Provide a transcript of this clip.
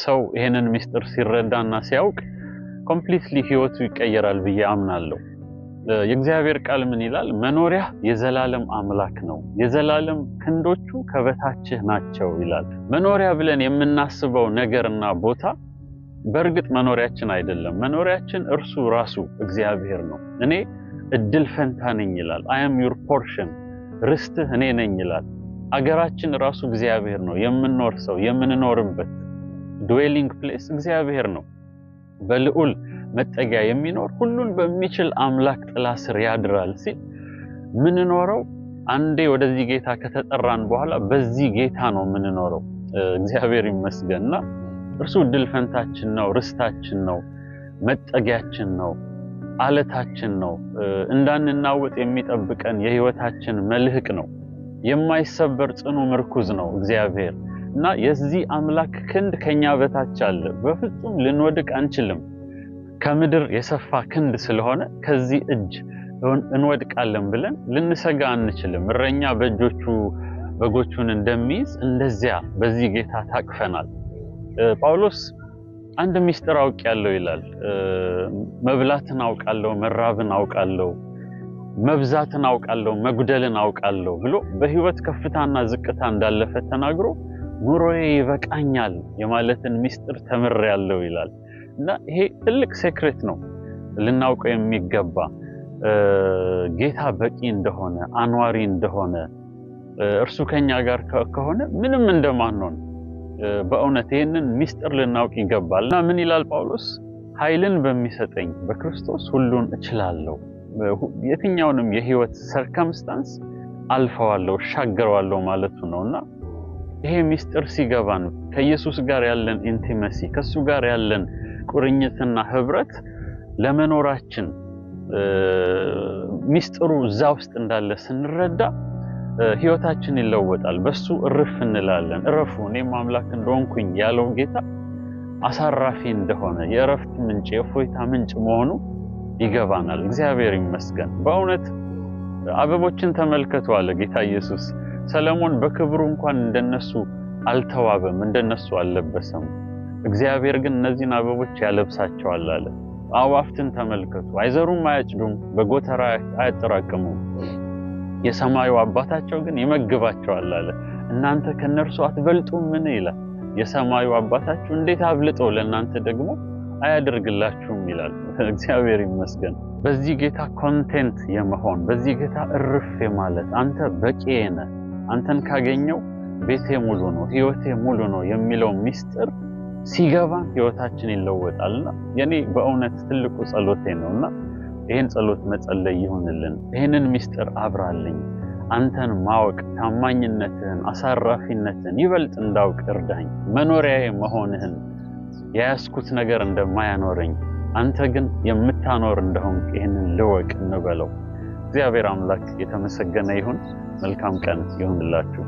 ሰው ይሄንን ሚስጥር ሲረዳና ሲያውቅ ኮምፕሊትሊ ህይወቱ ይቀየራል ብዬ አምናለሁ። የእግዚአብሔር ቃል ምን ይላል? መኖሪያ የዘላለም አምላክ ነው፣ የዘላለም ክንዶቹ ከበታችህ ናቸው ይላል። መኖሪያ ብለን የምናስበው ነገርና ቦታ በእርግጥ መኖሪያችን አይደለም። መኖሪያችን እርሱ ራሱ እግዚአብሔር ነው። እኔ እድል ፈንታ ነኝ ይላል። I am your portion፣ ርስትህ እኔ ነኝ ይላል። አገራችን ራሱ እግዚአብሔር ነው። የምንኖር ሰው የምንኖርበት dwelling place እግዚአብሔር ነው። በልዑል መጠጊያ የሚኖር ሁሉን በሚችል አምላክ ጥላ ስር ያድራል ሲል ምንኖረው አንዴ ወደዚህ ጌታ ከተጠራን በኋላ በዚህ ጌታ ነው ምንኖረው። እግዚአብሔር ይመስገንና እርሱ እድል ፈንታችን ነው፣ ርስታችን ነው፣ መጠጊያችን ነው፣ አለታችን ነው፣ እንዳንናወጥ የሚጠብቀን የህይወታችን መልህቅ ነው፣ የማይሰበር ጽኑ ምርኩዝ ነው እግዚአብሔር። እና የዚህ አምላክ ክንድ ከኛ በታች አለ። በፍጹም ልንወድቅ አንችልም። ከምድር የሰፋ ክንድ ስለሆነ ከዚህ እጅ እንወድቃለን ብለን ልንሰጋ አንችልም። እረኛ በእጆቹ በጎቹን እንደሚይዝ እንደዚያ በዚህ ጌታ ታቅፈናል። ጳውሎስ አንድ ሚስጥር አውቃለሁ ይላል። መብላትን አውቃለሁ፣ መራብን አውቃለሁ፣ መብዛትን አውቃለሁ፣ መጉደልን አውቃለሁ ብሎ በህይወት ከፍታና ዝቅታ እንዳለፈ ተናግሮ ኑሮዬ ይበቃኛል የማለትን ሚስጥር ተምሬያለሁ ይላል። እና ይሄ ትልቅ ሴክሬት ነው ልናውቀው የሚገባ። ጌታ በቂ እንደሆነ፣ አንዋሪ እንደሆነ፣ እርሱ ከኛ ጋር ከሆነ ምንም እንደማንሆን በእውነት ይሄንን ሚስጥር ልናውቅ ይገባል። እና ምን ይላል ጳውሎስ? ኃይልን በሚሰጠኝ በክርስቶስ ሁሉን እችላለሁ። የትኛውንም የህይወት ሰርከምስታንስ አልፈዋለሁ፣ ሻገረዋለሁ ማለቱ ነውና ይሄ ሚስጥር ሲገባን ከኢየሱስ ጋር ያለን ኢንቲመሲ ከሱ ጋር ያለን ቁርኝትና ህብረት ለመኖራችን ሚስጥሩ እዛ ውስጥ እንዳለ ስንረዳ ህይወታችን ይለወጣል። በሱ እርፍ እንላለን። እረፉ እኔም አምላክ እንደሆንኩኝ ያለው ጌታ አሳራፊ እንደሆነ የእረፍት ምንጭ የእፎይታ ምንጭ መሆኑ ይገባናል። እግዚአብሔር ይመስገን። በእውነት አበቦችን ተመልከቱ አለ ጌታ ኢየሱስ። ሰለሞን በክብሩ እንኳን እንደነሱ አልተዋበም፣ እንደነሱ አልለበሰም። እግዚአብሔር ግን እነዚህን አበቦች ያለብሳቸዋል አለ። አዋፍትን ተመልከቱ፣ አይዘሩም፣ አያጭዱም፣ በጎተራ አያጠራቅሙም፣ የሰማዩ አባታቸው ግን ይመግባቸዋል አለ። እናንተ ከነርሱ አትበልጡም ምን ይላል? የሰማዩ አባታችሁ እንዴት አብልጦ ለእናንተ ደግሞ አያደርግላችሁም ይላል። እግዚአብሔር ይመስገን። በዚህ ጌታ ኮንቴንት የመሆን በዚህ ጌታ እርፍ ማለት አንተ በቂዬ ነህ፣ አንተን ካገኘው ቤቴ ሙሉ ነው፣ ህይወቴ ሙሉ ነው የሚለው ሚስጥር ሲገባን ህይወታችን ይለወጣልና የኔ በእውነት ትልቁ ጸሎቴ ነውና ይሄን ጸሎት መጸለይ ይሁንልን። ይሄንን ሚስጥር አብራልኝ። አንተን ማወቅ ታማኝነትህን አሳራፊነትህን ይበልጥ እንዳውቅ እርዳኝ። መኖሪያዬ መሆንህን ያስኩት ነገር እንደማያኖረኝ አንተ ግን የምታኖር እንደሆንክ ይሄንን ልወቅ እንበለው። እግዚአብሔር አምላክ የተመሰገነ ይሁን። መልካም ቀን ይሁንላችሁ።